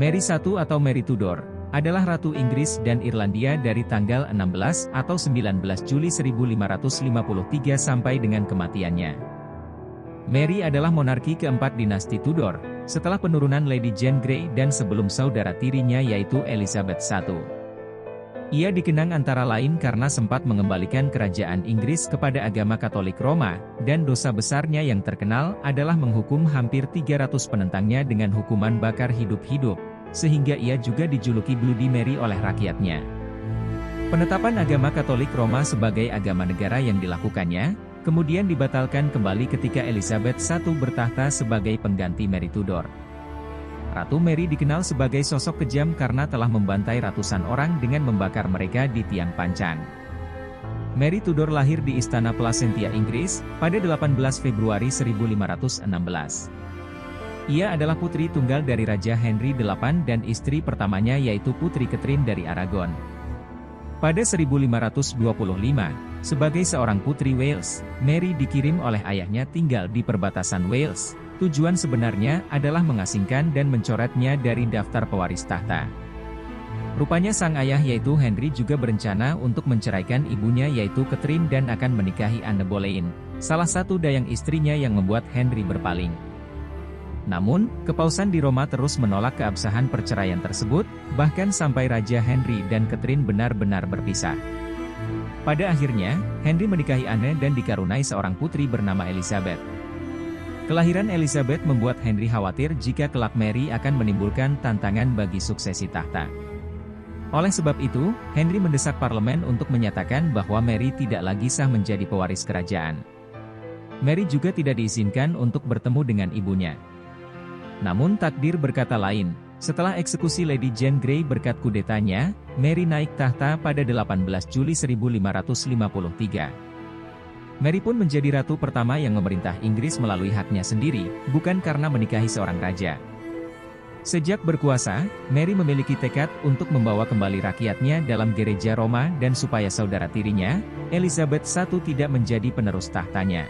Mary I atau Mary Tudor, adalah Ratu Inggris dan Irlandia dari tanggal 16 atau 19 Juli 1553 sampai dengan kematiannya. Mary adalah monarki keempat dinasti Tudor, setelah penurunan Lady Jane Grey dan sebelum saudara tirinya yaitu Elizabeth I. Ia dikenang antara lain karena sempat mengembalikan kerajaan Inggris kepada agama Katolik Roma, dan dosa besarnya yang terkenal adalah menghukum hampir 300 penentangnya dengan hukuman bakar hidup-hidup, sehingga ia juga dijuluki Bloody Mary oleh rakyatnya. Penetapan agama Katolik Roma sebagai agama negara yang dilakukannya, kemudian dibatalkan kembali ketika Elizabeth I bertahta sebagai pengganti Mary Tudor. Ratu Mary dikenal sebagai sosok kejam karena telah membantai ratusan orang dengan membakar mereka di tiang pancang. Mary Tudor lahir di Istana Placentia, Inggris, pada 18 Februari 1516. Ia adalah putri tunggal dari Raja Henry VIII dan istri pertamanya yaitu Putri Catherine dari Aragon. Pada 1525, sebagai seorang putri Wales, Mary dikirim oleh ayahnya tinggal di perbatasan Wales. Tujuan sebenarnya adalah mengasingkan dan mencoretnya dari daftar pewaris tahta. Rupanya sang ayah yaitu Henry juga berencana untuk menceraikan ibunya yaitu Catherine dan akan menikahi Anne Boleyn, salah satu dayang istrinya yang membuat Henry berpaling. Namun, kepausan di Roma terus menolak keabsahan perceraian tersebut, bahkan sampai Raja Henry dan Catherine benar-benar berpisah. Pada akhirnya, Henry menikahi Anne dan dikaruniai seorang putri bernama Elizabeth. Kelahiran Elizabeth membuat Henry khawatir jika kelak Mary akan menimbulkan tantangan bagi suksesi tahta. Oleh sebab itu, Henry mendesak parlemen untuk menyatakan bahwa Mary tidak lagi sah menjadi pewaris kerajaan. Mary juga tidak diizinkan untuk bertemu dengan ibunya. Namun takdir berkata lain, setelah eksekusi Lady Jane Grey berkat kudetanya, Mary naik tahta pada 18 Juli 1553. Mary pun menjadi ratu pertama yang memerintah Inggris melalui haknya sendiri, bukan karena menikahi seorang raja. Sejak berkuasa, Mary memiliki tekad untuk membawa kembali rakyatnya dalam gereja Roma dan supaya saudara tirinya, Elizabeth I tidak menjadi penerus tahtanya.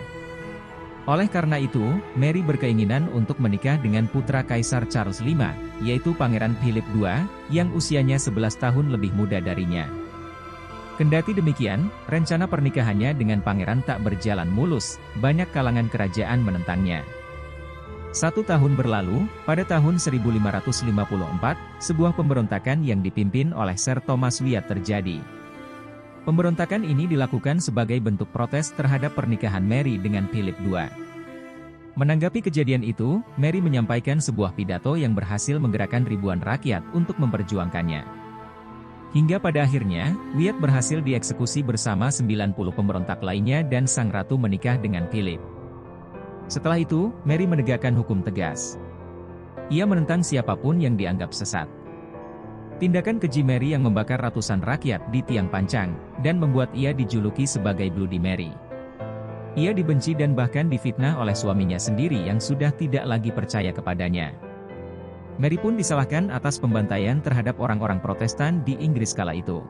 Oleh karena itu, Mary berkeinginan untuk menikah dengan putra Kaisar Charles V, yaitu Pangeran Philip II, yang usianya 11 tahun lebih muda darinya. Kendati demikian, rencana pernikahannya dengan pangeran tak berjalan mulus, banyak kalangan kerajaan menentangnya. 1 tahun berlalu, pada tahun 1554, sebuah pemberontakan yang dipimpin oleh Sir Thomas Wyatt terjadi. Pemberontakan ini dilakukan sebagai bentuk protes terhadap pernikahan Mary dengan Philip II. Menanggapi kejadian itu, Mary menyampaikan sebuah pidato yang berhasil menggerakkan ribuan rakyat untuk memperjuangkannya. Hingga pada akhirnya, Wyatt berhasil dieksekusi bersama 90 pemberontak lainnya dan sang ratu menikah dengan Philip. Setelah itu, Mary menegakkan hukum tegas. Ia menentang siapapun yang dianggap sesat. Tindakan keji Mary yang membakar ratusan rakyat di tiang pancang, dan membuat ia dijuluki sebagai Bloody Mary. Ia dibenci dan bahkan difitnah oleh suaminya sendiri yang sudah tidak lagi percaya kepadanya. Mary pun disalahkan atas pembantaian terhadap orang-orang Protestan di Inggris kala itu.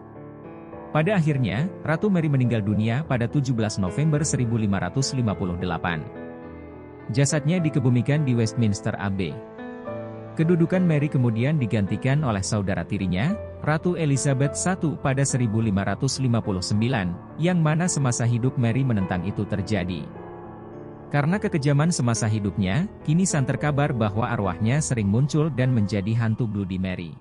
Pada akhirnya, Ratu Mary meninggal dunia pada 17 November 1558. Jasadnya dikebumikan di Westminster Abbey. Kedudukan Mary kemudian digantikan oleh saudara tirinya, Ratu Elizabeth I pada 1559, yang mana semasa hidup Mary menentang itu terjadi. Karena kekejaman semasa hidupnya, kini santer kabar bahwa arwahnya sering muncul dan menjadi hantu Bloody Mary.